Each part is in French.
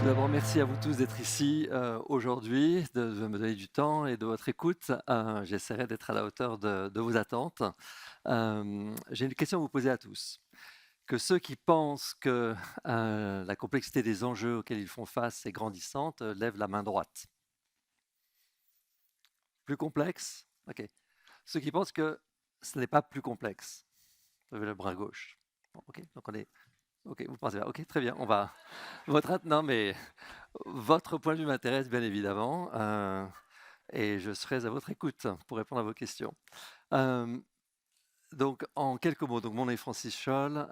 d'abord, merci à vous tous d'être ici aujourd'hui, de me donner du temps et de votre écoute. J'essaierai d'être à la hauteur de vos attentes. J'ai une question à vous poser à tous. Que ceux qui pensent que la complexité des enjeux auxquels ils font face est grandissante, lèvent la main droite. Plus complexe? Ok. Ceux qui pensent que ce n'est pas plus complexe, levez le bras gauche. Bon, ok, donc on est. Ok, vous pensez pas. Ok, très bien. On va. Non, mais votre point de vue m'intéresse bien évidemment. Et je serai à votre écoute pour répondre à vos questions. Euh, donc, en quelques mots, donc mon nom est Francis Scholl.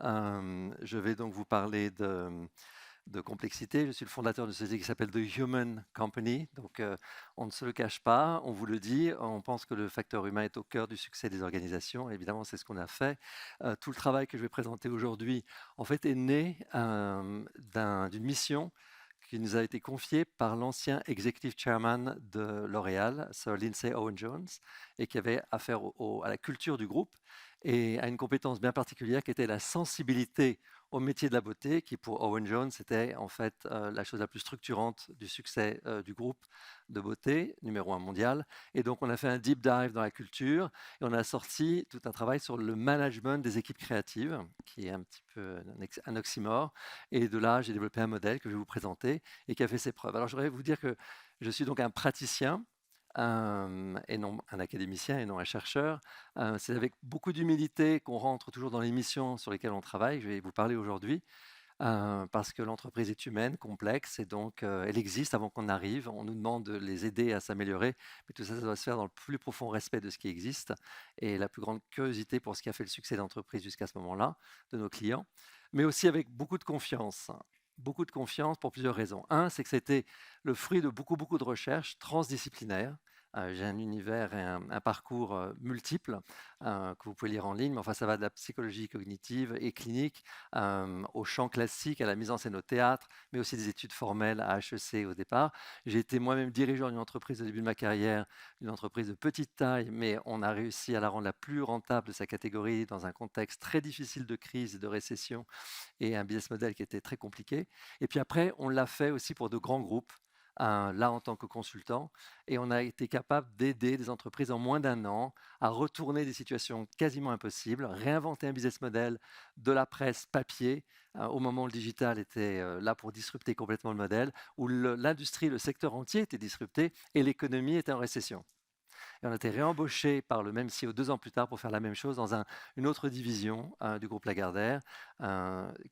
Je vais donc vous parler de complexité. Je suis le fondateur d'une société qui s'appelle The Human Company. Donc, on ne se le cache pas, on vous le dit, on pense que le facteur humain est au cœur du succès des organisations. Évidemment, c'est ce qu'on a fait. Tout le travail que je vais présenter aujourd'hui, en fait, est né d'une mission qui nous a été confiée par l'ancien executive chairman de L'Oréal, Sir Lindsay Owen-Jones, et qui avait affaire à la culture du groupe et à une compétence bien particulière qui était la sensibilité au métier de la beauté, qui pour Owen Jones était en fait la chose la plus structurante du succès du groupe de beauté, numéro un mondial. Et donc on a fait un deep dive dans la culture et on a sorti tout un travail sur le management des équipes créatives, qui est un petit peu un oxymore. Et de là, j'ai développé un modèle que je vais vous présenter et qui a fait ses preuves. Alors je voudrais vous dire que je suis donc un praticien et non un académicien et non un chercheur. C'est avec beaucoup d'humilité qu'on rentre toujours dans les missions sur lesquelles on travaille. Je vais vous parler aujourd'hui parce que l'entreprise est humaine, complexe, et donc elle existe avant qu'on arrive. On nous demande de les aider à s'améliorer, mais tout ça, ça doit se faire dans le plus profond respect de ce qui existe et la plus grande curiosité pour ce qui a fait le succès de l'entreprise jusqu'à ce moment-là, de nos clients, mais aussi avec beaucoup de confiance. Beaucoup de confiance pour plusieurs raisons. Un, c'est que c'était le fruit de beaucoup de recherches transdisciplinaires. J'ai un univers et un parcours multiple que vous pouvez lire en ligne, mais enfin ça va de la psychologie cognitive et clinique au chant classique, à la mise en scène au théâtre, mais aussi des études formelles à HEC au départ. J'ai été moi-même dirigeant d'une entreprise au début de ma carrière, une entreprise de petite taille, mais on a réussi à la rendre la plus rentable de sa catégorie dans un contexte très difficile de crise et de récession et un business model qui était très compliqué. Et puis après, on l'a fait aussi pour de grands groupes, là en tant que consultant, et on a été capable d'aider des entreprises en moins d'un an à retourner des situations quasiment impossibles, réinventer un business model de la presse papier au moment où le digital était là pour disrupter complètement le modèle, où l'industrie, le secteur entier était disrupté et l'économie était en récession. Et on a été réembauché par le même CEO 2 ans plus tard pour faire la même chose dans une autre division du groupe Lagardère,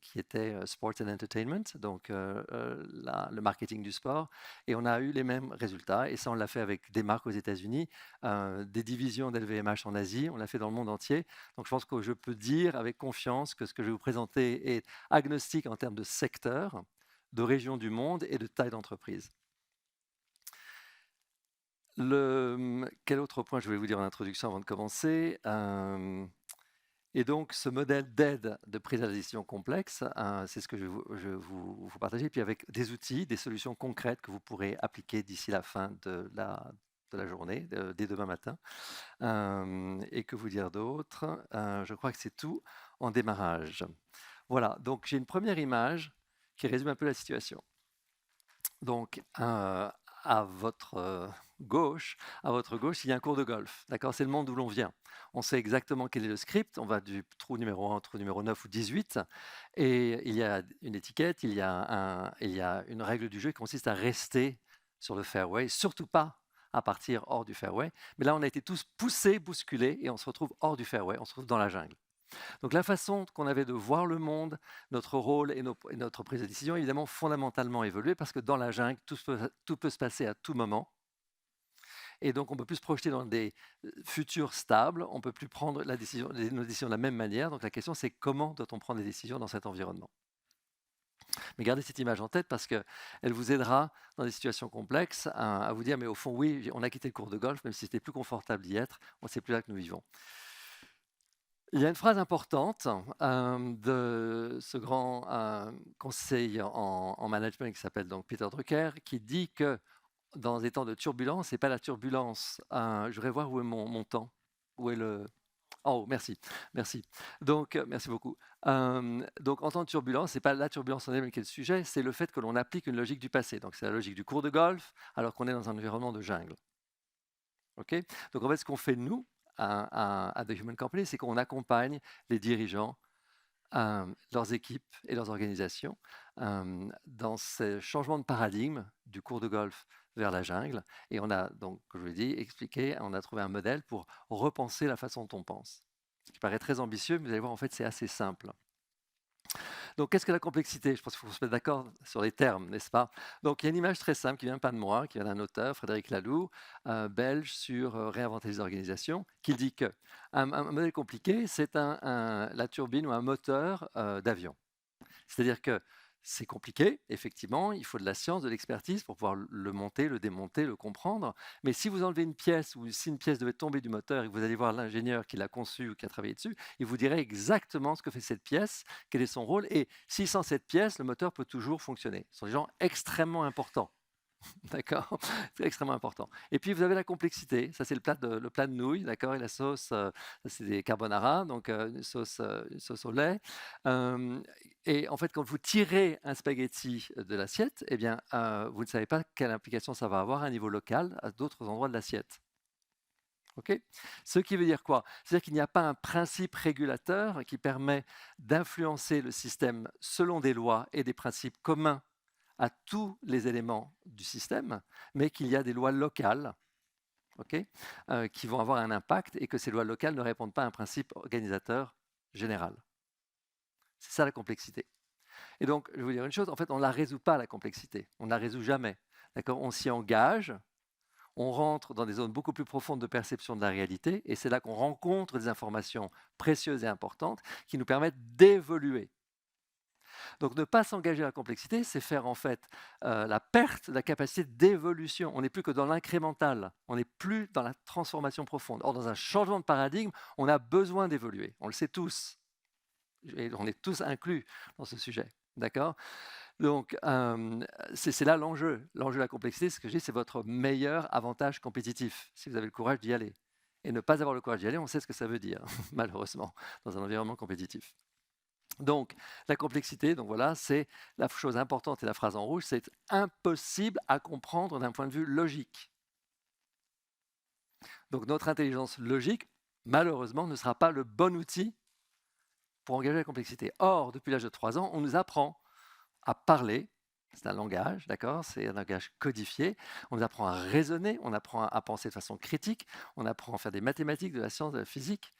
qui était Sports and Entertainment, donc le marketing du sport. Et on a eu les mêmes résultats. Et ça, on l'a fait avec des marques aux États-Unis, des divisions d'LVMH en Asie, on l'a fait dans le monde entier. Donc je pense que je peux dire avec confiance que ce que je vais vous présenter est agnostique en termes de secteur, de région du monde et de taille d'entreprise. Quel autre point je voulais vous dire en introduction avant de commencer et donc, ce modèle d'aide de prise à la décision complexe, c'est ce que je vais vous partager, puis avec des outils, des solutions concrètes que vous pourrez appliquer d'ici la fin de la journée, dès demain matin. Et que vous dire d'autre? Je crois que c'est tout en démarrage. Voilà, donc j'ai une première image qui résume un peu la situation. Donc, à votre gauche, il y a un cours de golf. D'accord, c'est le monde d'où l'on vient. On sait exactement quel est le script. On va du trou numéro 1 au trou numéro 9 ou 18. Et il y a une étiquette, il y a une règle du jeu qui consiste à rester sur le fairway, surtout pas à partir hors du fairway. Mais là, on a été tous poussés, bousculés, et on se retrouve hors du fairway, on se retrouve dans la jungle. Donc la façon qu'on avait de voir le monde, notre rôle et notre prise de décision, évidemment, fondamentalement évolué parce que dans la jungle, tout peut se passer à tout moment. Et donc, on ne peut plus se projeter dans des futurs stables, on ne peut plus prendre nos décisions de la même manière. Donc la question, c'est comment doit-on prendre des décisions dans cet environnement? Mais gardez cette image en tête parce qu'elle vous aidera dans des situations complexes à vous dire, mais au fond, oui, on a quitté le cours de golf, même si c'était plus confortable d'y être, c'est plus là que nous vivons. Il y a une phrase importante de ce grand conseiller en management qui s'appelle donc Peter Drucker, qui dit que dans des temps de turbulence, c'est pas la turbulence. Je voudrais voir où est mon temps. Où est le. En haut, merci, merci. Donc, merci beaucoup. Donc, en temps de turbulence, c'est pas la turbulence en elle-même qui est le sujet, c'est le fait que l'on applique une logique du passé. Donc, c'est la logique du cours de golf, alors qu'on est dans un environnement de jungle. Ok. Donc, en fait, ce qu'on fait nous à The Human Company, c'est qu'on accompagne les dirigeants, leurs équipes et leurs organisations dans ce changement de paradigme du cours de golf vers la jungle. Et on a donc, comme je vous l'ai dit, expliqué, on a trouvé un modèle pour repenser la façon dont on pense. Ce qui paraît très ambitieux, mais vous allez voir, en fait, c'est assez simple. Donc, qu'est-ce que la complexité? Je pense qu'il faut se mettre d'accord sur les termes, n'est-ce pas? Donc, il y a une image très simple qui vient pas de moi, qui vient d'un auteur, Frédéric Laloux, belge, sur Réinventer les organisations, qui dit que un modèle compliqué, c'est la turbine ou un moteur d'avion. C'est-à-dire que c'est compliqué, effectivement, il faut de la science, de l'expertise pour pouvoir le monter, le démonter, le comprendre. Mais si vous enlevez une pièce ou si une pièce devait tomber du moteur et que vous allez voir l'ingénieur qui l'a conçu ou qui a travaillé dessus, il vous dirait exactement ce que fait cette pièce, quel est son rôle. Et si sans cette pièce, le moteur peut toujours fonctionner. Ce sont des gens extrêmement importants. D'accord. C'est extrêmement important. Et puis vous avez la complexité, ça c'est le plat de nouilles, d'accord, et la sauce, c'est des carbonara, donc une sauce au lait. Et en fait, quand vous tirez un spaghetti de l'assiette, eh bien, vous ne savez pas quelle implication ça va avoir à un niveau local, à d'autres endroits de l'assiette. Ok. Ce qui veut dire quoi? C'est-à-dire qu'il n'y a pas un principe régulateur qui permet d'influencer le système selon des lois et des principes communs à tous les éléments du système, mais qu'il y a des lois locales, qui vont avoir un impact et que ces lois locales ne répondent pas à un principe organisateur général. C'est ça la complexité. Et donc, je vais vous dire une chose, en fait, on ne la résout pas, la complexité. On ne la résout jamais. D'accord. On s'y engage, on rentre dans des zones beaucoup plus profondes de perception de la réalité, et c'est là qu'on rencontre des informations précieuses et importantes qui nous permettent d'évoluer. Donc ne pas s'engager à la complexité, c'est faire en fait la perte de la capacité d'évolution. On n'est plus que dans l'incrémental, on n'est plus dans la transformation profonde. Or, dans un changement de paradigme, on a besoin d'évoluer. On le sait tous. Et on est tous inclus dans ce sujet. D'accord? Donc, c'est là l'enjeu. L'enjeu de la complexité, ce que je dis, c'est votre meilleur avantage compétitif, si vous avez le courage d'y aller. Et ne pas avoir le courage d'y aller, on sait ce que ça veut dire, malheureusement, dans un environnement compétitif. Donc, la complexité, donc voilà, c'est la chose importante et la phrase en rouge, c'est impossible à comprendre d'un point de vue logique. Donc, notre intelligence logique, malheureusement, ne sera pas le bon outil pour engager la complexité. Or, depuis l'âge de 3 ans, on nous apprend à parler, c'est un langage, d'accord, c'est un langage codifié, on nous apprend à raisonner, on apprend à penser de façon critique, on apprend à faire des mathématiques, de la science, de la physique,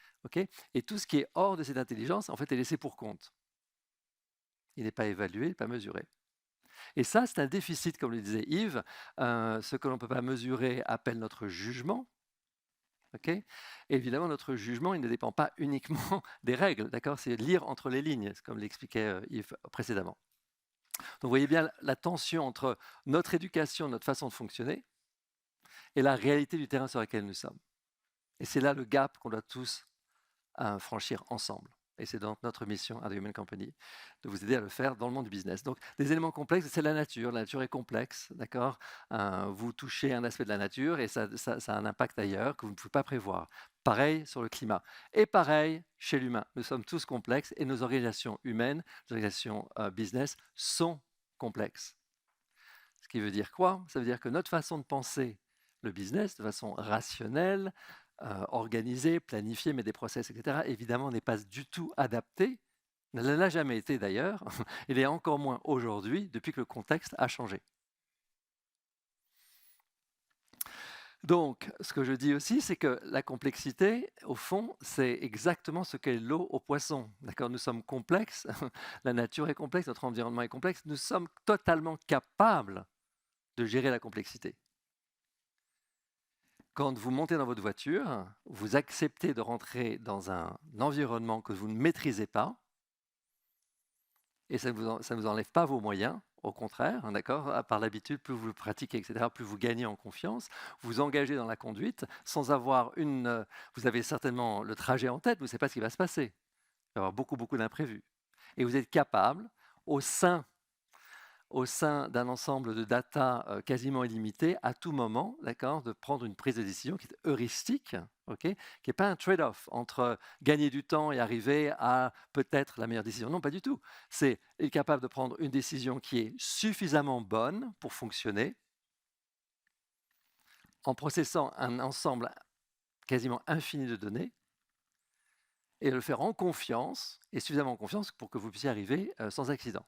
et tout ce qui est hors de cette intelligence, en fait, est laissé pour compte. Il n'est pas évalué, il n'est pas mesuré. Et ça, c'est un déficit, comme le disait Yves. Ce que l'on ne peut pas mesurer appelle notre jugement. Et évidemment, notre jugement, il ne dépend pas uniquement des règles. D'accord. C'est lire entre les lignes, comme l'expliquait Yves précédemment. Donc, vous voyez bien la tension entre notre éducation, notre façon de fonctionner, et la réalité du terrain sur lequel nous sommes. Et c'est là le gap qu'on doit tous franchir ensemble. Et c'est donc notre mission à The Human Company de vous aider à le faire dans le monde du business. Donc, des éléments complexes, c'est la nature. La nature est complexe, d'accord. Vous touchez un aspect de la nature et ça a un impact ailleurs que vous ne pouvez pas prévoir. Pareil sur le climat. Et pareil chez l'humain. Nous sommes tous complexes et nos organisations humaines, nos organisations business sont complexes. Ce qui veut dire quoi? Ça veut dire que notre façon de penser le business de façon rationnelle, organisée, planifiée, mais des process, etc., évidemment, n'est pas du tout adaptée. Ne l'a jamais été d'ailleurs. Il est encore moins aujourd'hui, depuis que le contexte a changé. Donc, ce que je dis aussi, c'est que la complexité, au fond, c'est exactement ce qu'est l'eau au poisson. D'accord. Nous sommes complexes, la nature est complexe, notre environnement est complexe. Nous sommes totalement capables de gérer la complexité. Quand vous montez dans votre voiture, vous acceptez de rentrer dans un environnement que vous ne maîtrisez pas, et ça ne vous enlève pas vos moyens, au contraire, d'accord. Par l'habitude, plus vous le pratiquez, etc., plus vous gagnez en confiance, vous engagez dans la conduite sans avoir vous avez certainement le trajet en tête, vous ne savez pas ce qui va se passer. Il va y avoir beaucoup d'imprévus. Et vous êtes capable, au sein au sein d'un ensemble de data quasiment illimité, à tout moment, d'accord, de prendre une prise de décision qui est heuristique, qui n'est pas un trade-off entre gagner du temps et arriver à peut-être la meilleure décision. Non, pas du tout. C'est être capable de prendre une décision qui est suffisamment bonne pour fonctionner en processant un ensemble quasiment infini de données et le faire en confiance, et suffisamment en confiance pour que vous puissiez arriver sans accident.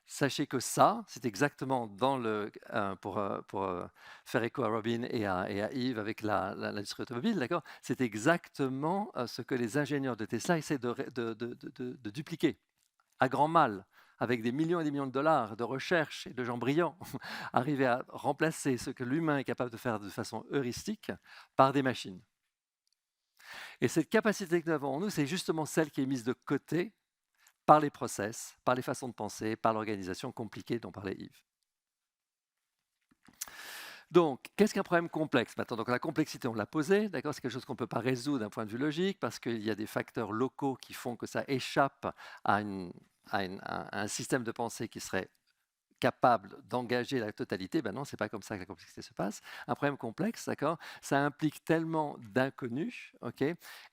Sachez que ça, c'est exactement dans pour faire écho à Robin et à Yves avec l'industrie automobile, d'accord. C'est exactement ce que les ingénieurs de Tesla essaient de dupliquer à grand mal, avec des millions et des millions de dollars de recherche et de gens brillants, arriver à remplacer ce que l'humain est capable de faire de façon heuristique par des machines. Et cette capacité que nous avons en nous, c'est justement celle qui est mise de côté par les process, par les façons de penser, par l'organisation compliquée dont parlait Yves. Donc, qu'est-ce qu'un problème complexe maintenant? Donc, la complexité, on l'a posée, d'accord? C'est quelque chose qu'on ne peut pas résoudre d'un point de vue logique parce qu'il y a des facteurs locaux qui font que ça échappe à un système de pensée qui serait capable d'engager la totalité. Ben non, c'est pas comme ça que la complexité se passe. Un problème complexe, d'accord, ça implique tellement d'inconnus,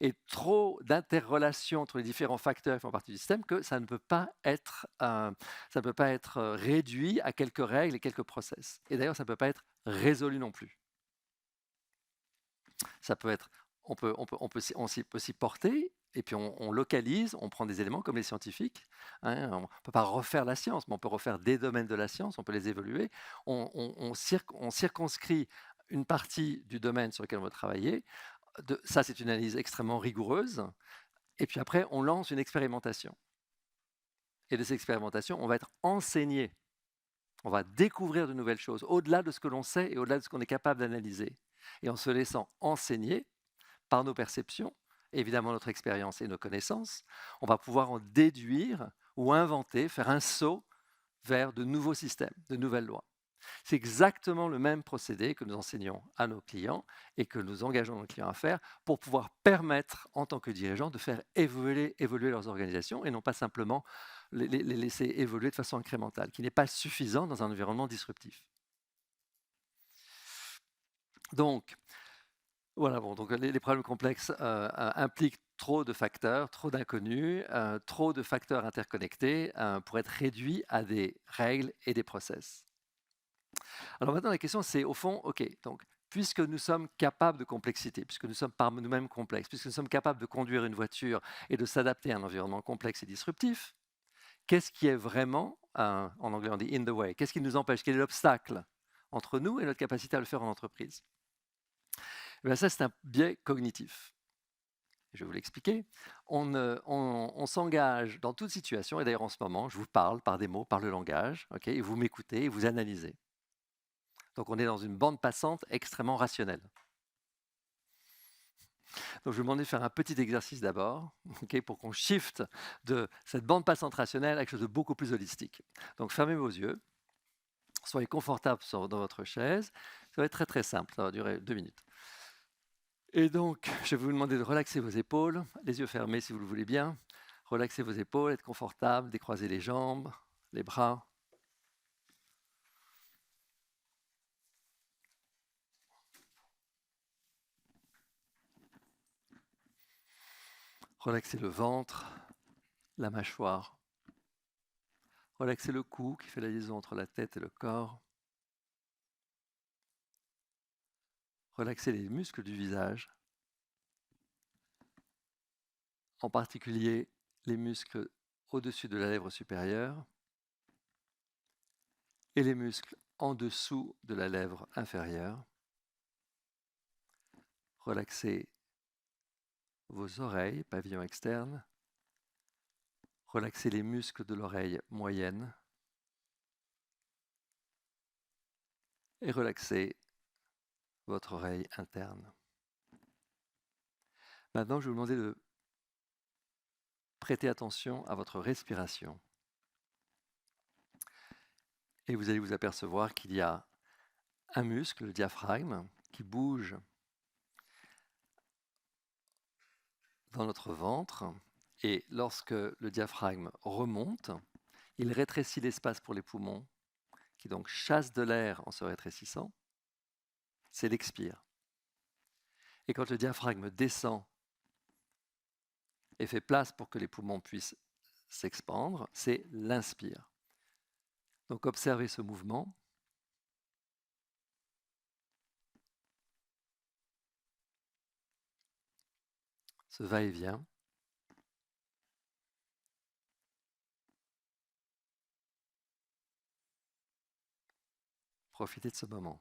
et trop d'interrelations entre les différents facteurs qui font partie du système que ça ne peut pas être, réduit à quelques règles et quelques process. Et d'ailleurs, ça ne peut pas être résolu non plus. Ça peut être, on peut s'y porter, et puis on localise, on prend des éléments comme les scientifiques. On ne peut pas refaire la science, mais on peut refaire des domaines de la science, on peut les évoluer. On circonscrit une partie du domaine sur lequel on veut travailler. Ça, c'est une analyse extrêmement rigoureuse. Et puis après, on lance une expérimentation. Et de cette expérimentation, on va être enseigné. On va découvrir de nouvelles choses, au-delà de ce que l'on sait et au-delà de ce qu'on est capable d'analyser. Et en se laissant enseigner par nos perceptions, évidemment notre expérience et nos connaissances, on va pouvoir en déduire ou inventer, faire un saut vers de nouveaux systèmes, de nouvelles lois. C'est exactement le même procédé que nous enseignons à nos clients et que nous engageons nos clients à faire pour pouvoir permettre, en tant que dirigeants, de faire évoluer leurs organisations et non pas simplement les laisser évoluer de façon incrémentale, qui n'est pas suffisant dans un environnement disruptif. Donc, voilà, bon, donc les problèmes complexes impliquent trop de facteurs, trop d'inconnus, trop de facteurs interconnectés pour être réduits à des règles et des process. Alors maintenant, la question, c'est au fond, OK, donc puisque nous sommes capables de complexité, puisque nous sommes par nous-mêmes complexes, puisque nous sommes capables de conduire une voiture et de s'adapter à un environnement complexe et disruptif, qu'est-ce qui est vraiment, en anglais on dit in the way, qu'est-ce qui nous empêche, quel est l'obstacle entre nous et notre capacité à le faire en entreprise? Eh bien, ça, c'est un biais cognitif. Je vais vous l'expliquer. On s'engage dans toute situation, et d'ailleurs en ce moment, je vous parle par des mots, par le langage, et vous m'écoutez et vous analysez. Donc on est dans une bande passante extrêmement rationnelle. Donc je vais vous demander de faire un petit exercice d'abord, pour qu'on shift de cette bande passante rationnelle à quelque chose de beaucoup plus holistique. Donc fermez vos yeux, soyez confortable dans votre chaise. Ça va être très très simple, ça va durer 2 minutes. Et donc, je vais vous demander de relaxer vos épaules, les yeux fermés si vous le voulez bien. Relaxez vos épaules, être confortable, décroiser les jambes, les bras. Relaxez le ventre, la mâchoire. Relaxez le cou qui fait la liaison entre la tête et le corps. Relaxez les muscles du visage, en particulier les muscles au-dessus de la lèvre supérieure et les muscles en dessous de la lèvre inférieure. Relaxez vos oreilles, pavillon externe. Relaxez les muscles de l'oreille moyenne. Et relaxez votre oreille interne. Maintenant, je vais vous demander de prêter attention à votre respiration. Et vous allez vous apercevoir qu'il y a un muscle, le diaphragme, qui bouge dans notre ventre. Et lorsque le diaphragme remonte, il rétrécit l'espace pour les poumons, qui donc chasse de l'air en se rétrécissant, c'est l'expire. Et quand le diaphragme descend et fait place pour que les poumons puissent s'expandre, c'est l'inspire. Donc observez ce mouvement. Ce va-et-vient. Profitez de ce moment.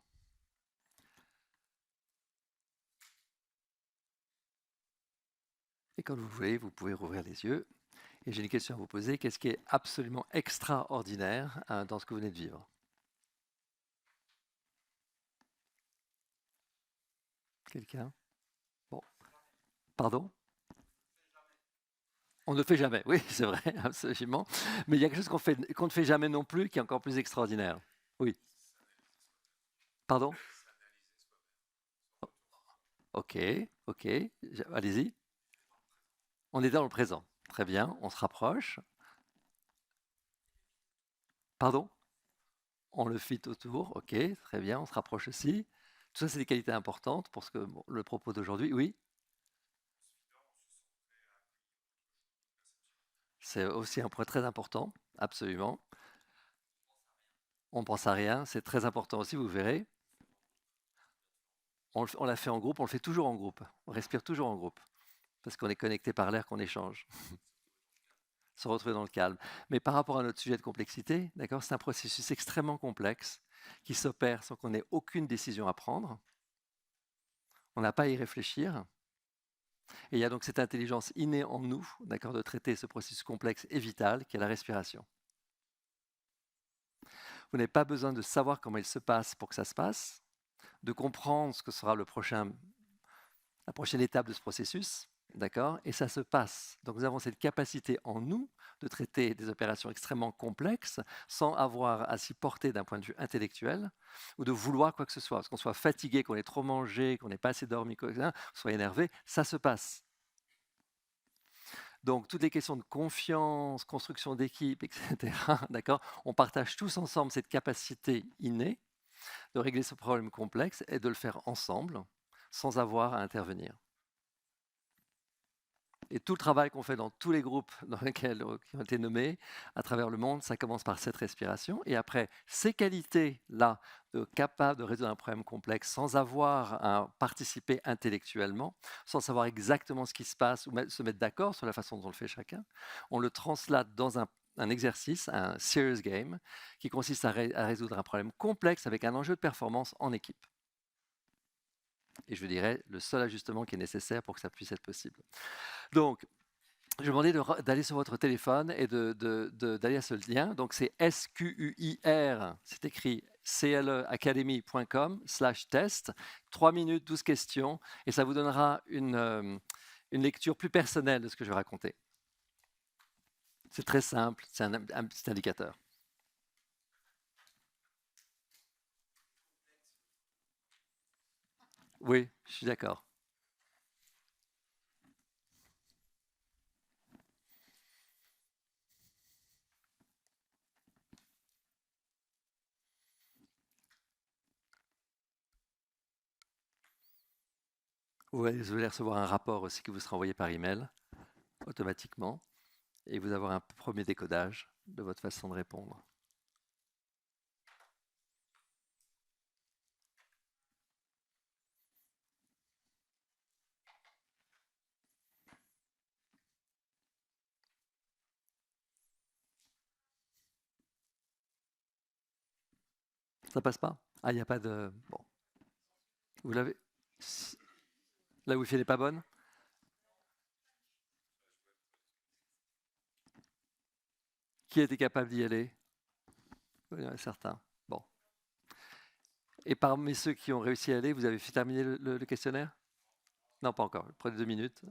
Et quand vous voulez, vous pouvez rouvrir les yeux. Et j'ai une question à vous poser. Qu'est-ce qui est absolument extraordinaire dans ce que vous venez de vivre? Quelqu'un? Bon. Pardon? On ne fait jamais. Oui, c'est vrai, absolument. Mais il y a quelque chose qu'on ne fait jamais non plus, qui est encore plus extraordinaire. Oui. Pardon? Ok, ok. Allez-y. On est dans le présent. Très bien, on se rapproche. Pardon? On le fit autour. Ok, très bien, on se rapproche aussi. Tout ça, c'est des qualités importantes pour le propos d'aujourd'hui. Oui? C'est aussi un point très important, absolument. On ne pense à rien, c'est très important aussi, vous verrez. On l'a fait en groupe, on le fait toujours en groupe. On respire toujours en groupe, parce qu'on est connecté par l'air qu'on échange. Se retrouver dans le calme. Mais par rapport à notre sujet de complexité, d'accord, c'est un processus extrêmement complexe qui s'opère sans qu'on ait aucune décision à prendre. On n'a pas à y réfléchir. Et il y a donc cette intelligence innée en nous, d'accord, de traiter ce processus complexe et vital qui est la respiration. Vous n'avez pas besoin de savoir comment il se passe pour que ça se passe, de comprendre ce que sera la prochaine étape de ce processus, d'accord? Et ça se passe. Donc nous avons cette capacité en nous de traiter des opérations extrêmement complexes sans avoir à s'y porter d'un point de vue intellectuel ou de vouloir quoi que ce soit. Parce qu'on soit fatigué, qu'on ait trop mangé, qu'on n'ait pas assez dormi, qu'on soit énervé, ça se passe. Donc toutes les questions de confiance, construction d'équipe, etc., d'accord? On partage tous ensemble cette capacité innée de régler ce problème complexe et de le faire ensemble sans avoir à intervenir. Et tout le travail qu'on fait dans tous les groupes qui ont été nommés à travers le monde, ça commence par cette respiration. Et après, ces qualités-là, capables de résoudre un problème complexe sans avoir à participer intellectuellement, sans savoir exactement ce qui se passe ou se mettre d'accord sur la façon dont on le fait chacun, on le translate dans un exercice, un serious game, qui consiste à résoudre un problème complexe avec un enjeu de performance en équipe. Et je dirais le seul ajustement qui est nécessaire pour que ça puisse être possible. Donc, je vous demandais d'aller sur votre téléphone et d'aller à ce lien. Donc, c'est SQUIR, c'est écrit cleacademy.com/test. 3 minutes, 12 questions, et ça vous donnera une lecture plus personnelle de ce que je vais raconter. C'est très simple, c'est un petit indicateur. Oui, je suis d'accord. Vous allez recevoir un rapport aussi qui vous sera envoyé par email automatiquement, et vous avoir un premier décodage de votre façon de répondre. Ça passe pas? Ah, il n'y a pas de... Bon. Vous l'avez? La Wi-Fi n'est pas bonne? Qui était capable d'y aller? Oui, il y en a certains. Bon. Et parmi ceux qui ont réussi à aller, vous avez fait terminer le questionnaire? Non, pas encore. Prenez 2 minutes.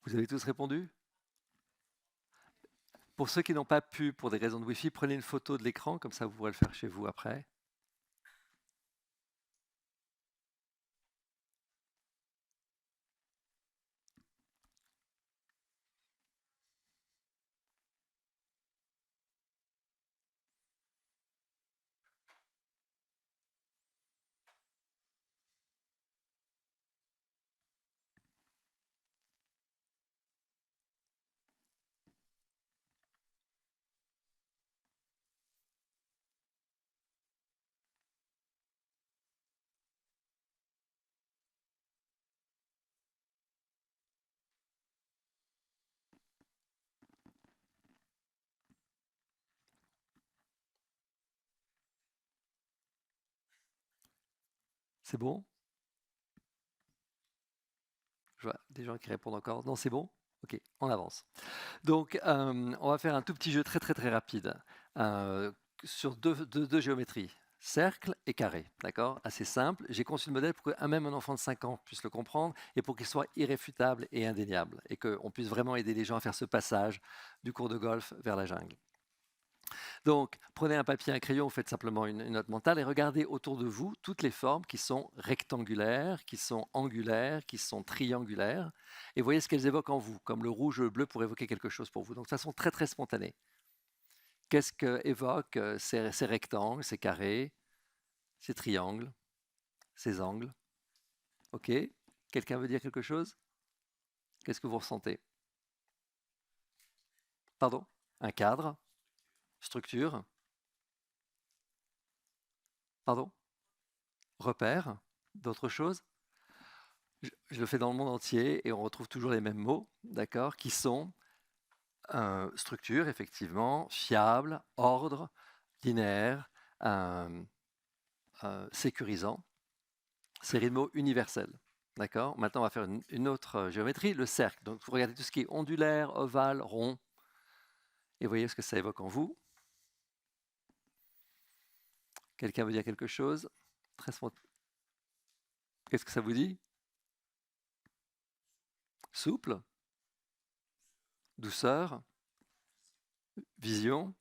Vous avez tous répondu? Pour ceux qui n'ont pas pu, pour des raisons de Wi-Fi, prenez une photo de l'écran, comme ça vous pourrez le faire chez vous après. C'est bon? Je vois des gens qui répondent encore. Non, c'est bon? Ok, on avance. Donc, on va faire un tout petit jeu très très très rapide euh, sur deux géométries, cercle et carré, d'accord? Assez simple. J'ai conçu le modèle pour que même un enfant de 5 ans puisse le comprendre et pour qu'il soit irréfutable et indéniable et qu'on puisse vraiment aider les gens à faire ce passage du cours de golf vers la jungle. Donc, prenez un papier, un crayon, vous faites simplement une note mentale et regardez autour de vous toutes les formes qui sont rectangulaires, qui sont angulaires, qui sont triangulaires, et voyez ce qu'elles évoquent en vous, comme le rouge ou le bleu pour évoquer quelque chose pour vous. Donc, de façon très très spontanée. Qu'est-ce qu'évoquent ces rectangles, ces carrés, ces triangles, ces angles? Ok. Quelqu'un veut dire quelque chose? Qu'est-ce que vous ressentez? Pardon? Un cadre? Structure? Pardon? Repère? D'autres choses? Je le fais dans le monde entier et on retrouve toujours les mêmes mots, d'accord, qui sont structure, effectivement, fiable, ordre, linéaire, euh, sécurisant. C'est des mots universels. D'accord. Maintenant, on va faire une autre géométrie, le cercle. Donc, vous regardez tout ce qui est ondulaire, ovale, rond, et voyez ce que ça évoque en vous. Quelqu'un veut dire quelque chose? Très spontané. Qu'est-ce que ça vous dit? Souple, douceur, vision.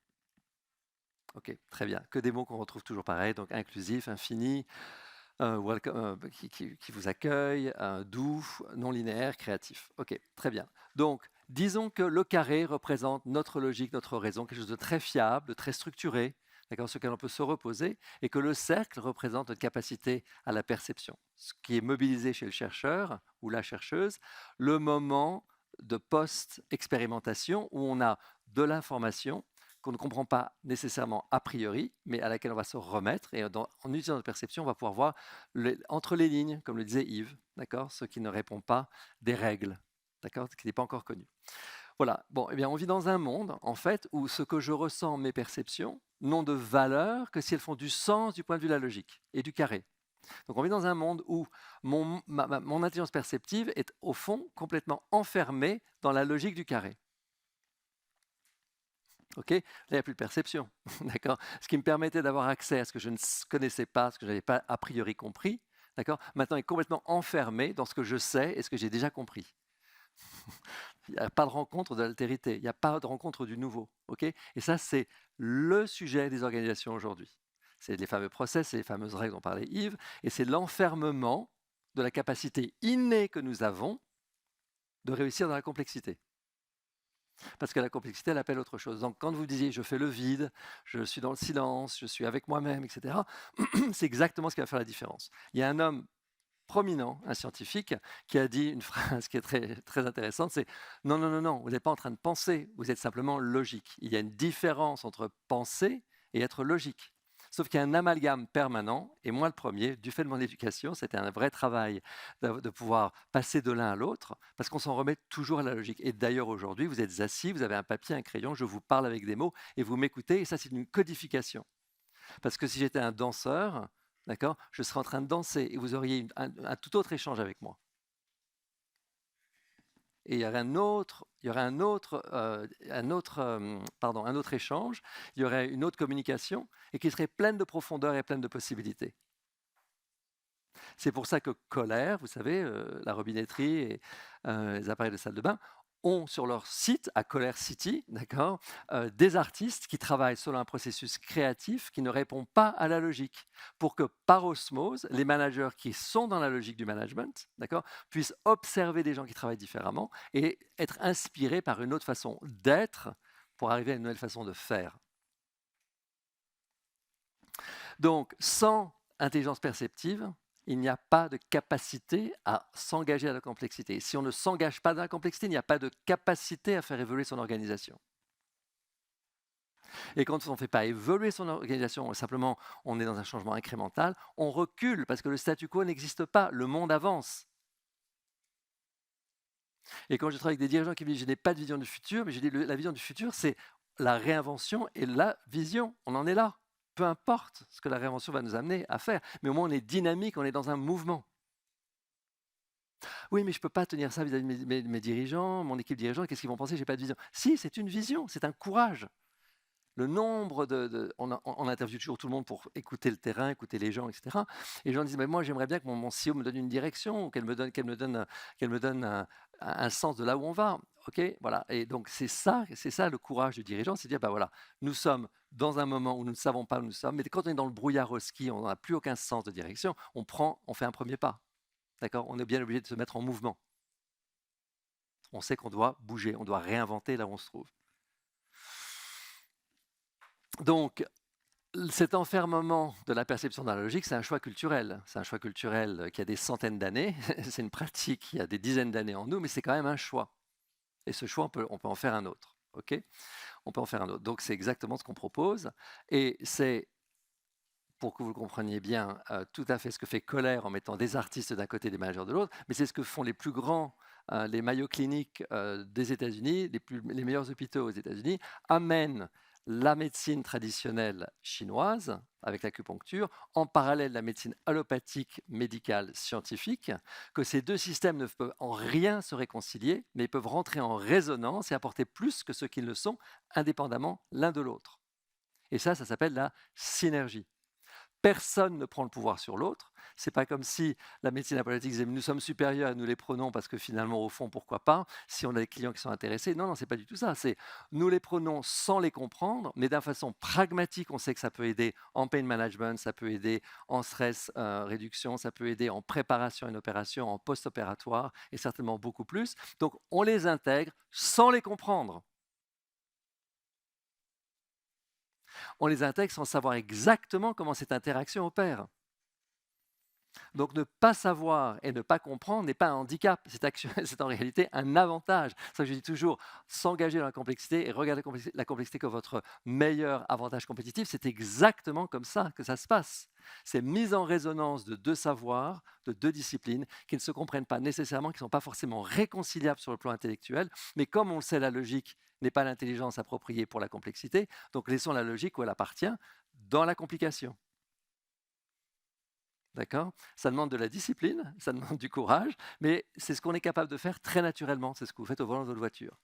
Ok, très bien. Que des mots qu'on retrouve toujours pareil, donc inclusif, infini, qui vous accueille, doux, non linéaire, créatif. Ok, très bien. Donc, disons que le carré représente notre logique, notre raison, quelque chose de très fiable, de très structuré, d'accord, sur lequel on peut se reposer, et que le cercle représente notre capacité à la perception, ce qui est mobilisé chez le chercheur ou la chercheuse, le moment de post-expérimentation où on a de l'information qu'on ne comprend pas nécessairement a priori, mais à laquelle on va se remettre. Et en utilisant notre perception, on va pouvoir voir entre les lignes, comme le disait Yves, d'accord, ce qui ne répond pas des règles, d'accord, ce qui n'est pas encore connu. Voilà. Bon, eh bien, on vit dans un monde, en fait, où ce que je ressens, mes perceptions, n'ont de valeur que si elles font du sens du point de vue de la logique et du carré. Donc, on vit dans un monde où mon intelligence perceptive est, au fond, complètement enfermée dans la logique du carré. Ok, là, il n'y a plus de perception. D'accord. Ce qui me permettait d'avoir accès à ce que je ne connaissais pas, ce que je n'avais pas a priori compris, d'accord, maintenant est complètement enfermé dans ce que je sais et ce que j'ai déjà compris. Il n'y a pas de rencontre de l'altérité, il n'y a pas de rencontre du nouveau. Ok, et ça, c'est le sujet des organisations aujourd'hui. C'est les fameux process, c'est les fameuses règles dont parlait Yves, et c'est l'enfermement de la capacité innée que nous avons de réussir dans la complexité. Parce que la complexité, elle appelle autre chose. Donc, quand vous disiez je fais le vide, je suis dans le silence, je suis avec moi-même, etc., c'est exactement ce qui va faire la différence. Il y a un homme prominent, un scientifique, qui a dit une phrase qui est très, très intéressante, c'est non, non, non, non, vous n'êtes pas en train de penser, vous êtes simplement logique. Il y a une différence entre penser et être logique. Sauf qu'il y a un amalgame permanent, et moi le premier, du fait de mon éducation, c'était un vrai travail de pouvoir passer de l'un à l'autre, parce qu'on s'en remet toujours à la logique. Et d'ailleurs aujourd'hui, vous êtes assis, vous avez un papier, un crayon, je vous parle avec des mots, et vous m'écoutez, et ça c'est une codification. Parce que si j'étais un danseur, d'accord, je serais en train de danser, et vous auriez un tout autre échange avec moi. Et il y aurait un autre échange, il y aurait une autre communication, et qui serait pleine de profondeur et pleine de possibilités. C'est pour ça que Colère, vous savez, la robinetterie et les appareils de salle de bain, ont sur leur site, à Colère City, d'accord, des artistes qui travaillent selon un processus créatif qui ne répond pas à la logique, pour que par osmose, les managers qui sont dans la logique du management, d'accord, puissent observer des gens qui travaillent différemment et être inspirés par une autre façon d'être pour arriver à une nouvelle façon de faire. Donc, sans intelligence perceptive, il n'y a pas de capacité à s'engager à la complexité. Si on ne s'engage pas dans la complexité, il n'y a pas de capacité à faire évoluer son organisation. Et quand on ne fait pas évoluer son organisation, simplement on est dans un changement incrémental, on recule parce que le statu quo n'existe pas, le monde avance. Et quand je travaille avec des dirigeants qui me disent « je n'ai pas de vision du futur », mais je dis la vision du futur, c'est la réinvention et la vision, on en est là. Peu importe ce que la réinvention va nous amener à faire, mais au moins on est dynamique, on est dans un mouvement. Oui, mais je ne peux pas tenir ça vis-à-vis de mes dirigeants, mon équipe dirigeante, qu'est-ce qu'ils vont penser? Je n'ai pas de vision. Si, c'est une vision, c'est un courage. Le nombre on interviewe toujours tout le monde pour écouter le terrain, écouter les gens, etc. Et les gens disent, mais moi j'aimerais bien que mon CEO me donne une direction, ou qu'elle me donne un sens de là où on va. Ok, voilà. Et donc c'est ça le courage du dirigeant, c'est de dire, bah voilà, nous sommes dans un moment où nous ne savons pas où nous sommes, mais quand on est dans le brouillard au ski, on n'a plus aucun sens de direction, on fait un premier pas. D'accord? On est bien obligé de se mettre en mouvement. On sait qu'on doit bouger, on doit réinventer là où on se trouve. Donc, cet enfermement de la perception dans la logique, c'est un choix culturel. C'est un choix culturel qui a des centaines d'années. C'est une pratique qui a des dizaines d'années en nous, mais c'est quand même un choix. Et ce choix, on peut en faire un autre. Okay, on peut en faire un autre. Donc, c'est exactement ce qu'on propose. Et c'est, pour que vous le compreniez bien, tout à fait ce que fait Colère en mettant des artistes d'un côté et des managers de l'autre, mais c'est ce que font les plus grands, les Mayo Clinic des États-Unis, les meilleurs hôpitaux aux États-Unis, amènent la médecine traditionnelle chinoise, avec l'acupuncture, en parallèle la médecine allopathique, médicale, scientifique, que ces deux systèmes ne peuvent en rien se réconcilier, mais ils peuvent rentrer en résonance et apporter plus que ce qu'ils ne sont, indépendamment l'un de l'autre. Et ça s'appelle la synergie. Personne ne prend le pouvoir sur l'autre. C'est pas comme si la médecine apologetique disait nous sommes supérieurs et nous les prenons parce que finalement au fond pourquoi pas si on a des clients qui sont intéressés. Non, c'est pas du tout ça. C'est nous les prenons sans les comprendre, mais d'une façon pragmatique. On sait que ça peut aider en pain management, ça peut aider en stress réduction, ça peut aider en préparation à une opération, en post-opératoire et certainement beaucoup plus. Donc on les intègre sans les comprendre. On les intègre sans savoir exactement comment cette interaction opère. Donc ne pas savoir et ne pas comprendre n'est pas un handicap, c'est en réalité un avantage. C'est ça que je dis toujours, s'engager dans la complexité et regarder la complexité comme votre meilleur avantage compétitif, c'est exactement comme ça que ça se passe. C'est mise en résonance de deux savoirs, de deux disciplines qui ne se comprennent pas nécessairement, qui ne sont pas forcément réconciliables sur le plan intellectuel, mais comme on le sait, la logique n'est pas l'intelligence appropriée pour la complexité, donc laissons la logique où elle appartient, dans la complication. D'accord? Ça demande de la discipline, ça demande du courage, mais c'est ce qu'on est capable de faire très naturellement. C'est ce que vous faites au volant de votre voiture.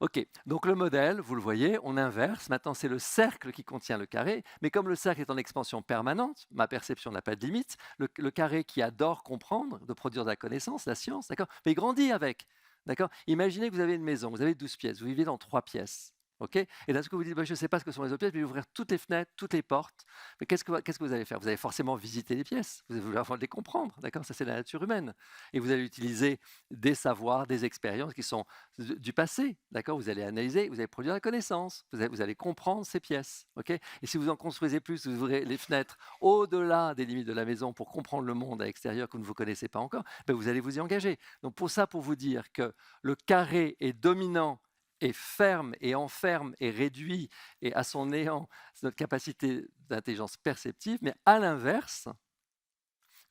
Ok, donc le modèle, vous le voyez, on inverse. Maintenant, c'est le cercle qui contient le carré, mais comme le cercle est en expansion permanente, ma perception n'a pas de limite, le carré qui adore comprendre, de produire de la connaissance, la science, d'accord, mais il grandit avec. D'accord? Imaginez que vous avez une maison, vous avez 12 pièces, vous vivez dans 3 pièces. Okay, et d'un coup, vous dites, bah, je ne sais pas ce que sont les autres pièces, je vais ouvrir toutes les fenêtres, toutes les portes. Mais qu'est-ce que vous allez faire? Vous allez forcément visiter les pièces, vous allez vouloir les comprendre, d'accord? Ça, c'est la nature humaine. Et vous allez utiliser des savoirs, des expériences qui sont du passé, d'accord? Vous allez analyser, vous allez produire la connaissance, vous allez comprendre ces pièces. Okay, et si vous en construisez plus, vous ouvrez les fenêtres au-delà des limites de la maison pour comprendre le monde à l'extérieur que vous ne vous connaissez pas encore, ben vous allez vous y engager. Donc pour ça, pour vous dire que le carré est dominant et ferme et enferme et réduit et à son néant notre capacité d'intelligence perceptive, mais à l'inverse,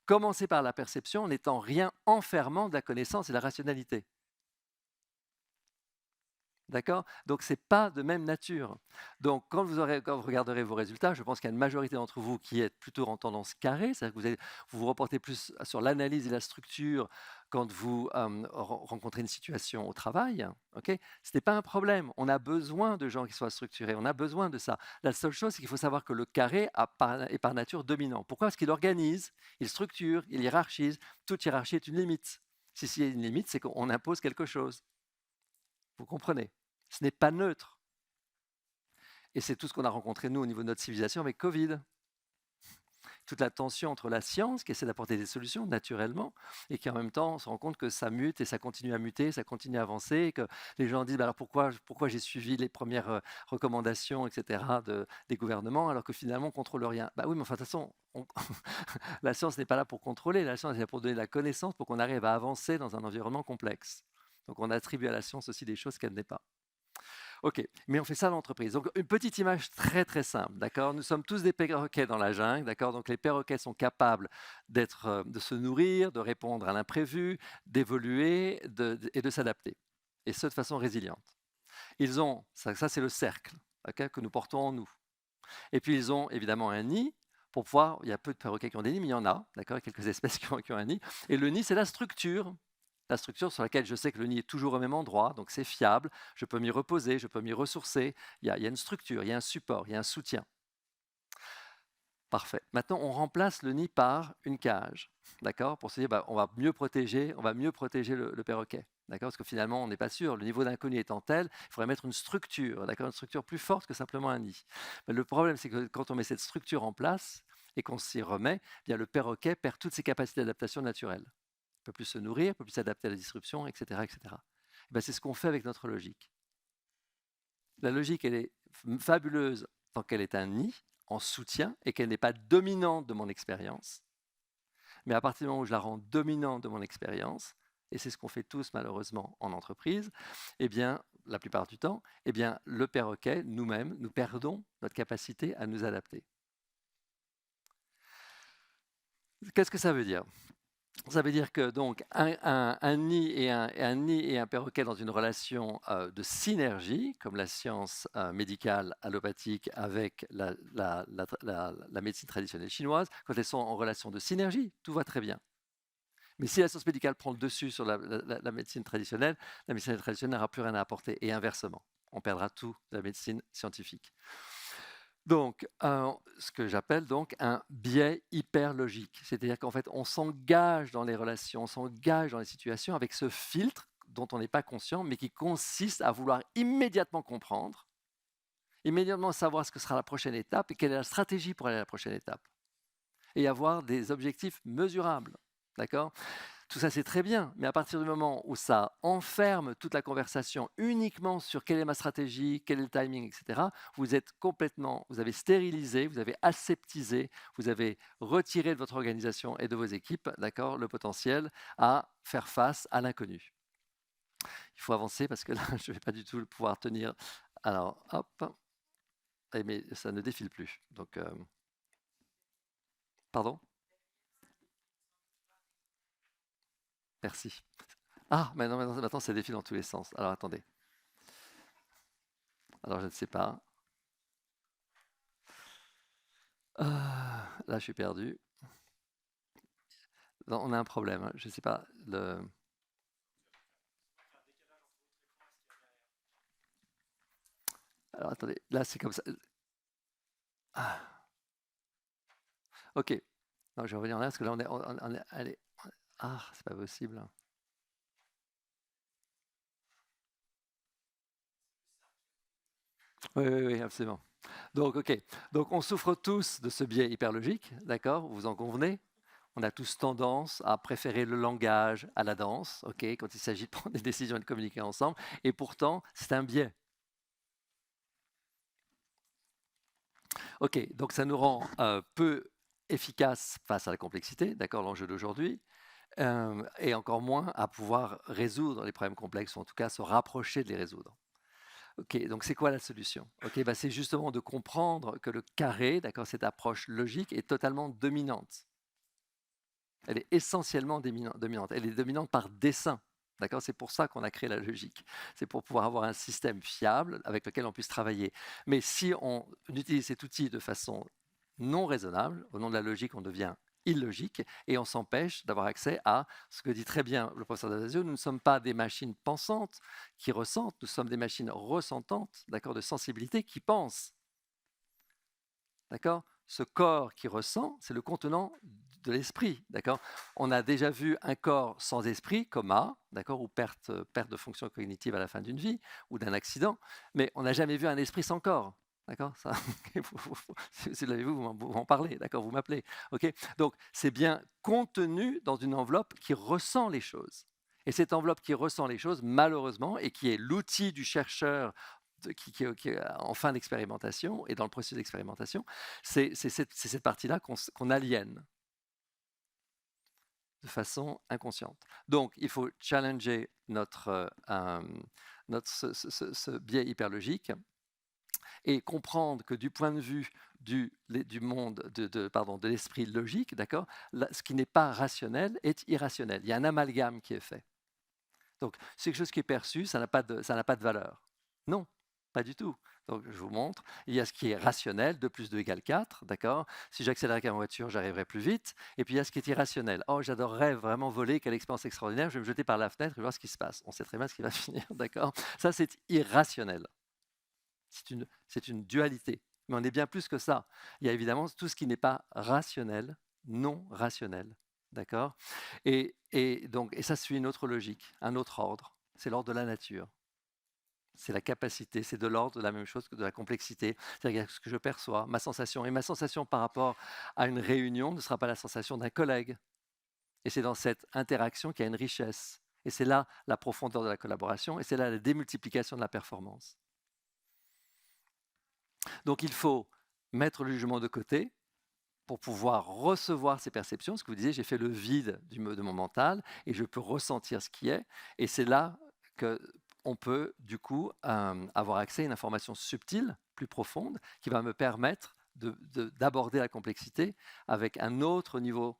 commencer par la perception n'étant rien enfermant de la connaissance et de la rationalité. D'accord? Donc, ce n'est pas de même nature. Donc, quand vous regarderez vos résultats, je pense qu'il y a une majorité d'entre vous qui êtes plutôt en tendance carrée, c'est-à-dire que vous vous reportez plus sur l'analyse et la structure quand vous rencontrez une situation au travail. Ok? Ce n'est pas un problème. On a besoin de gens qui soient structurés. On a besoin de ça. La seule chose, c'est qu'il faut savoir que le carré est par nature dominant. Pourquoi? Parce qu'il organise, il structure, il hiérarchise. Toute hiérarchie est une limite. Si il y a une limite, c'est qu'on impose quelque chose. Vous comprenez? Ce n'est pas neutre. Et c'est tout ce qu'on a rencontré, nous, au niveau de notre civilisation avec Covid. Toute la tension entre la science, qui essaie d'apporter des solutions naturellement, et qui en même temps, on se rend compte que ça mute et ça continue à muter, ça continue à avancer, et que les gens disent bah alors pourquoi j'ai suivi les premières recommandations, etc., des gouvernements, alors que finalement on ne contrôle rien. Bah oui, mais enfin, de toute façon, la science n'est pas là pour contrôler, la science est là pour donner la connaissance, pour qu'on arrive à avancer dans un environnement complexe. Donc on attribue à la science aussi des choses qu'elle n'est pas. OK, mais on fait ça dans l'entreprise. Donc une petite image très, très simple, d'accord? Nous sommes tous des perroquets dans la jungle, d'accord? Donc les perroquets sont capables de se nourrir, de répondre à l'imprévu, d'évoluer et de s'adapter, et ce, de façon résiliente. Ils ont, ça c'est le cercle, OK, que nous portons en nous. Et puis ils ont évidemment un nid pour pouvoir, il y a peu de perroquets qui ont des nids, mais il y en a, d'accord? Il y a quelques espèces qui ont un nid. Et le nid, c'est la structure sur laquelle je sais que le nid est toujours au même endroit, donc c'est fiable, je peux m'y reposer, je peux m'y ressourcer, il y a une structure, il y a un support, il y a un soutien. Parfait. Maintenant, on remplace le nid par une cage, d'accord? Pour se dire, bah, on va mieux protéger le perroquet, d'accord? Parce que finalement, on n'est pas sûr. Le niveau d'inconnu étant tel, il faudrait mettre une structure, d'accord? Une structure plus forte que simplement un nid. Mais le problème, c'est que quand on met cette structure en place et qu'on s'y remet, eh bien, le perroquet perd toutes ses capacités d'adaptation naturelles. Il ne peut plus se nourrir, il ne peut plus s'adapter à la disruption, etc., etc. Et bien, c'est ce qu'on fait avec notre logique. La logique, elle est fabuleuse tant qu'elle est un nid, en soutien, et qu'elle n'est pas dominante de mon expérience. Mais à partir du moment où je la rends dominante de mon expérience, et c'est ce qu'on fait tous malheureusement en entreprise, eh bien, la plupart du temps, eh bien, le perroquet, nous-mêmes, nous perdons notre capacité à nous adapter. Qu'est-ce que ça veut dire? Ça veut dire que donc un nid et un perroquet dans une relation de synergie, comme la science médicale allopathique avec la médecine traditionnelle chinoise, quand elles sont en relation de synergie, tout va très bien. Mais si la science médicale prend le dessus sur la médecine traditionnelle n'aura plus rien à apporter, et inversement. On perdra tout de la médecine scientifique. Donc, ce que j'appelle donc un biais hyperlogique. C'est-à-dire qu'en fait, on s'engage dans les relations, on s'engage dans les situations avec ce filtre dont on n'est pas conscient, mais qui consiste à vouloir immédiatement comprendre, immédiatement savoir ce que sera la prochaine étape et quelle est la stratégie pour aller à la prochaine étape. Et avoir des objectifs mesurables. D'accord ? Tout ça, c'est très bien, mais à partir du moment où ça enferme toute la conversation uniquement sur quelle est ma stratégie, quel est le timing, etc., vous avez stérilisé, vous avez aseptisé, vous avez retiré de votre organisation et de vos équipes, d'accord, le potentiel à faire face à l'inconnu. Il faut avancer parce que là, je ne vais pas du tout pouvoir tenir. Alors, hop, mais ça ne défile plus. Donc, pardon ? Merci. Ah, maintenant, ça défile dans tous les sens. Alors, attendez. Alors, je ne sais pas. Là, je suis perdu. Non, on a un problème. Je ne sais pas. Alors, attendez. Là, c'est comme ça. Ah. Ok. Non, je vais revenir là parce que là, allez. Ah, c'est pas possible. Oui, oui, oui, absolument. Donc, ok. Donc, on souffre tous de ce biais hyperlogique, d'accord? Vous en convenez? On a tous tendance à préférer le langage à la danse, ok, quand il s'agit de prendre des décisions et de communiquer ensemble. Et pourtant, c'est un biais. Ok, donc ça nous rend peu efficaces face à la complexité, d'accord, l'enjeu d'aujourd'hui, et encore moins à pouvoir résoudre les problèmes complexes, ou en tout cas se rapprocher de les résoudre. Ok, donc c'est quoi la solution? Ok, bah c'est justement de comprendre que le carré, d'accord, cette approche logique est totalement dominante. Elle est essentiellement dominante. Elle est dominante par dessein. D'accord? C'est pour ça qu'on a créé la logique. C'est pour pouvoir avoir un système fiable avec lequel on puisse travailler. Mais si on utilise cet outil de façon non raisonnable, au nom de la logique, on devient illogique et on s'empêche d'avoir accès à ce que dit très bien le professeur Damasio. Nous ne sommes pas des machines pensantes qui ressentent, nous sommes des machines ressentantes, d'accord, de sensibilité qui pensent. D'accord? Ce corps qui ressent, c'est le contenant de l'esprit, d'accord? On a déjà vu un corps sans esprit, coma, d'accord, ou perte de fonction cognitive à la fin d'une vie, ou d'un accident, mais on n'a jamais vu un esprit sans corps, d'accord? Ça, si vous l'avez vu, vous m'en parlez, d'accord? Vous m'appelez, ok? Donc, c'est bien contenu dans une enveloppe qui ressent les choses. Et cette enveloppe qui ressent les choses, malheureusement, et qui est l'outil du chercheur qui est en fin d'expérimentation et dans le processus d'expérimentation, c'est cette partie-là qu'on aliène de façon inconsciente. Donc, il faut challenger ce biais hyperlogique et comprendre que du point de vue du monde de l'esprit logique, d'accord, ce qui n'est pas rationnel est irrationnel. Il y a un amalgame qui est fait. Donc, c'est quelque chose qui est perçu, ça n'a pas de valeur. Non, pas du tout. Donc, je vous montre. Il y a ce qui est rationnel, 2 plus 2 égale 4, d'accord? Si j'accélère avec ma voiture, j'arriverai plus vite. Et puis, il y a ce qui est irrationnel. Oh, j'adorerais vraiment voler, quelle expérience extraordinaire, je vais me jeter par la fenêtre et voir ce qui se passe. On sait très bien ce qui va finir, d'accord? Ça, c'est irrationnel. C'est une dualité. Mais on est bien plus que ça. Il y a évidemment tout ce qui n'est pas rationnel, non rationnel. D'accord? Et ça suit une autre logique, un autre ordre. C'est l'ordre de la nature. C'est la capacité, c'est de l'ordre de la même chose que de la complexité. C'est-à-dire ce que je perçois, ma sensation. Et ma sensation par rapport à une réunion ne sera pas la sensation d'un collègue. Et c'est dans cette interaction qu'il y a une richesse. Et c'est là la profondeur de la collaboration, et c'est là la démultiplication de la performance. Donc il faut mettre le jugement de côté pour pouvoir recevoir ces perceptions. Ce que vous disiez, j'ai fait le vide de mon mental et je peux ressentir ce qui est. Et c'est là qu'on peut du coup avoir accès à une information subtile, plus profonde, qui va me permettre d'aborder la complexité avec un autre niveau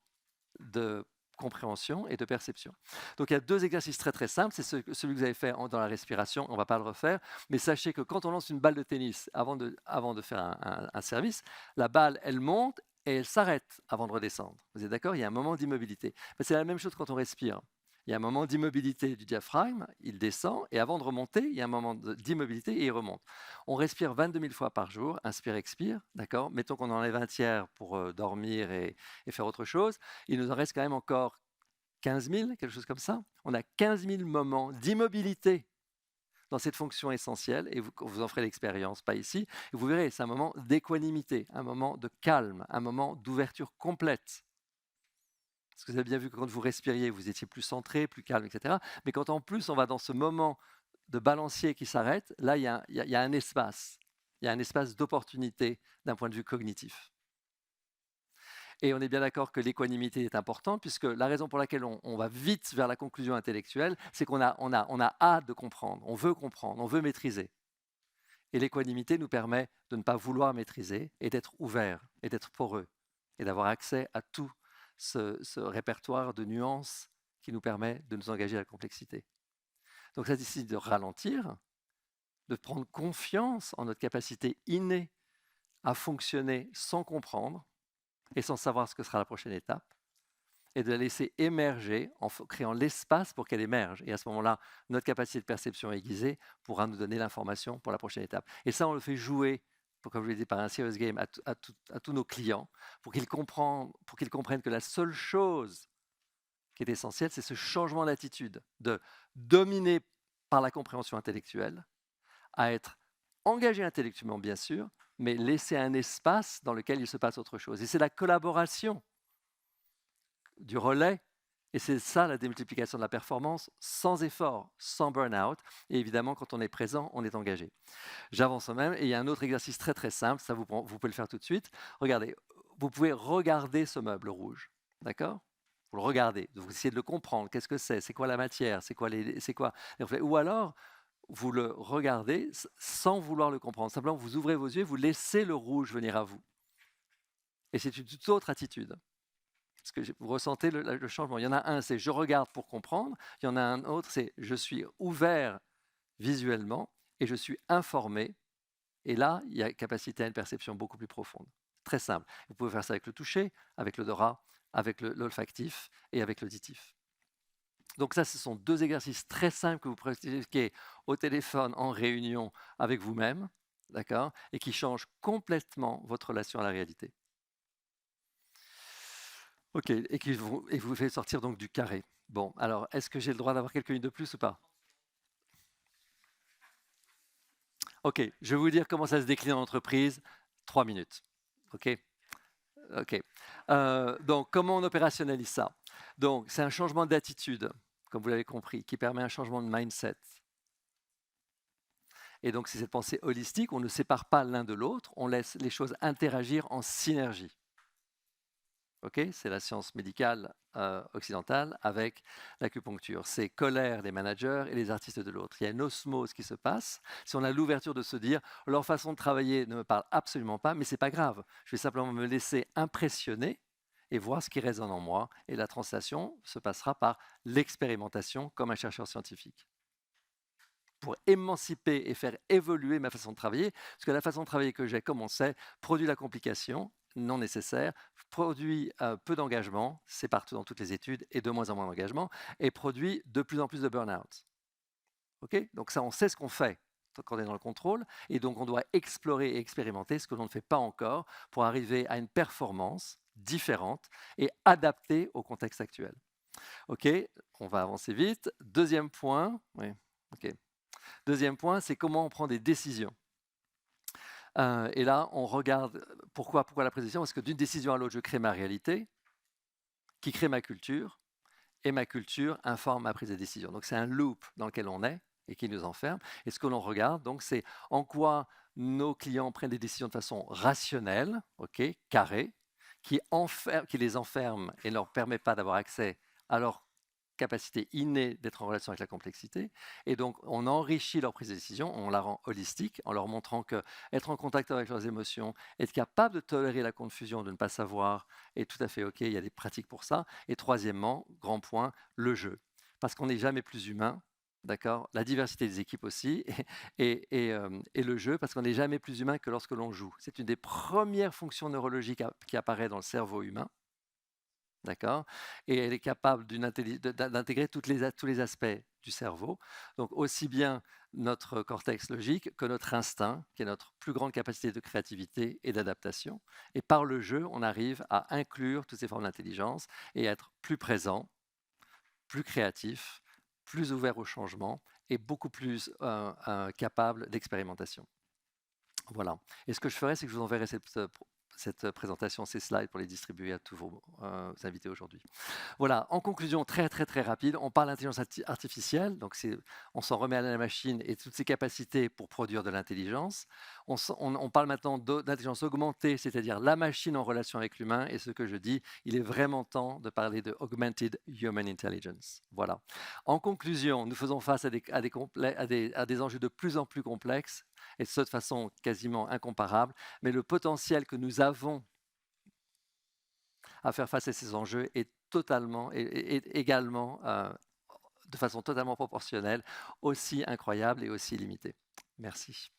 de compréhension et de perception. Donc il y a 2 exercices très très simples, c'est celui que vous avez fait dans la respiration, on ne va pas le refaire, mais sachez que quand on lance une balle de tennis avant de faire un service, la balle elle monte et elle s'arrête avant de redescendre. Vous êtes d'accord? Il y a un moment d'immobilité. C'est la même chose quand on respire. Il y a un moment d'immobilité du diaphragme, il descend, et avant de remonter, il y a un moment d'immobilité et il remonte. On respire 22 000 fois par jour, inspire, expire, d'accord? Mettons qu'on enlève un tiers pour dormir et faire autre chose, il nous en reste quand même encore 15 000, quelque chose comme ça. On a 15 000 moments d'immobilité dans cette fonction essentielle, et vous en ferez l'expérience, pas ici, et vous verrez, c'est un moment d'équanimité, un moment de calme, un moment d'ouverture complète. Parce que vous avez bien vu que quand vous respiriez, vous étiez plus centré, plus calme, etc. Mais quand en plus on va dans ce moment de balancier qui s'arrête, là il y a un espace. Il y a un espace d'opportunité d'un point de vue cognitif. Et on est bien d'accord que l'équanimité est importante, puisque la raison pour laquelle on va vite vers la conclusion intellectuelle, c'est qu'on a hâte de comprendre, on veut maîtriser. Et l'équanimité nous permet de ne pas vouloir maîtriser et d'être ouvert et d'être poreux et d'avoir accès à tout ce répertoire de nuances qui nous permet de nous engager à la complexité. Donc ça décide de ralentir, de prendre confiance en notre capacité innée à fonctionner sans comprendre et sans savoir ce que sera la prochaine étape, et de la laisser émerger en créant l'espace pour qu'elle émerge. Et à ce moment-là, notre capacité de perception aiguisée pourra nous donner l'information pour la prochaine étape. Et ça, on le fait jouer, comme je l'ai dit, par un serious game à tous nos clients, pour qu'ils comprennent que la seule chose qui est essentielle, c'est ce changement d'attitude, de dominer par la compréhension intellectuelle, à être engagé intellectuellement, bien sûr, mais laisser un espace dans lequel il se passe autre chose. Et c'est la collaboration du relais, et c'est ça la démultiplication de la performance, sans effort, sans burn-out, et évidemment quand on est présent, on est engagé. J'avance même, et il y a un autre exercice très très simple, ça vous pouvez le faire tout de suite. Regardez, vous pouvez regarder ce meuble rouge, d'accord? Vous le regardez, vous essayez de le comprendre, qu'est-ce que c'est quoi la matière, c'est quoi ou alors vous le regardez sans vouloir le comprendre, simplement vous ouvrez vos yeux, vous laissez le rouge venir à vous. Et c'est une toute autre attitude. Est-ce que vous ressentez le changement? Il y en a un, c'est je regarde pour comprendre. Il y en a un autre, c'est je suis ouvert visuellement et je suis informé. Et là, il y a capacité à une perception beaucoup plus profonde. Très simple. Vous pouvez faire ça avec le toucher, avec l'odorat, avec l'olfactif et avec l'auditif. Donc ça, ce sont 2 exercices très simples que vous pratiquez au téléphone, en réunion, avec vous-même, d'accord? Et qui changent complètement votre relation à la réalité. OK, et qui vous fait sortir donc du carré. Bon, alors, est-ce que j'ai le droit d'avoir quelques minutes de plus ou pas? OK, je vais vous dire comment ça se décline en entreprise. 3 minutes. OK? OK. Donc, comment on opérationnalise ça? Donc, c'est un changement d'attitude, comme vous l'avez compris, qui permet un changement de mindset. Et donc, c'est cette pensée holistique, on ne sépare pas l'un de l'autre, on laisse les choses interagir en synergie. Okay, c'est la science médicale occidentale avec l'acupuncture. C'est colère des managers et les artistes de l'autre. Il y a une osmose qui se passe. Si on a l'ouverture de se dire leur façon de travailler ne me parle absolument pas, mais c'est pas grave. Je vais simplement me laisser impressionner et voir ce qui résonne en moi. Et la translation se passera par l'expérimentation comme un chercheur scientifique. Pour émanciper et faire évoluer ma façon de travailler, parce que la façon de travailler que j'ai, comme on sait, produit la complication non nécessaire, produit peu d'engagement, c'est partout dans toutes les études, et de moins en moins d'engagement, et produit de plus en plus de burn-out. Okay, donc ça, on sait ce qu'on fait quand on est dans le contrôle, et donc on doit explorer et expérimenter ce que l'on ne fait pas encore pour arriver à une performance différente et adaptée au contexte actuel. OK, on va avancer vite. Deuxième point, oui, OK. Deuxième point, c'est comment on prend des décisions. Et là, on regarde pourquoi la prise de décision? Parce que d'une décision à l'autre, je crée ma réalité, qui crée ma culture, et ma culture informe ma prise de décision. Donc c'est un loop dans lequel on est et qui nous enferme. Et ce que l'on regarde, donc, c'est en quoi nos clients prennent des décisions de façon rationnelle, okay, carrée, qui les enferme et ne leur permet pas d'avoir accès à leur capacité innée d'être en relation avec la complexité. Et donc, on enrichit leur prise de décision, on la rend holistique en leur montrant que être en contact avec leurs émotions, être capable de tolérer la confusion, de ne pas savoir, est tout à fait OK. Il y a des pratiques pour ça. Et troisièmement, grand point, le jeu. Parce qu'on n'est jamais plus humain. D'accord. La diversité des équipes aussi, et le jeu, parce qu'on n'est jamais plus humain que lorsque l'on joue. C'est une des premières fonctions neurologiques qui apparaît dans le cerveau humain. D'accord, et elle est capable d'intégrer tous les aspects du cerveau, donc aussi bien notre cortex logique que notre instinct, qui est notre plus grande capacité de créativité et d'adaptation. Et par le jeu, on arrive à inclure toutes ces formes d'intelligence et être plus présent, plus créatif, plus ouvert au changement et beaucoup plus capable d'expérimentation. Voilà. Et ce que je ferai, c'est que je vous enverrai cette présentation, ces slides pour les distribuer à tous vos invités aujourd'hui. Voilà, en conclusion, très très très rapide, on parle d'intelligence artificielle, donc on s'en remet à la machine et toutes ses capacités pour produire de l'intelligence. On parle maintenant d'intelligence augmentée, c'est-à-dire la machine en relation avec l'humain, et ce que je dis, il est vraiment temps de parler de Augmented Human Intelligence. Voilà. En conclusion, nous faisons face à des enjeux de plus en plus complexes, et ce de façon quasiment incomparable, mais le potentiel que nous avons à faire face à ces enjeux est également, de façon totalement proportionnelle, aussi incroyable et aussi limitée. Merci.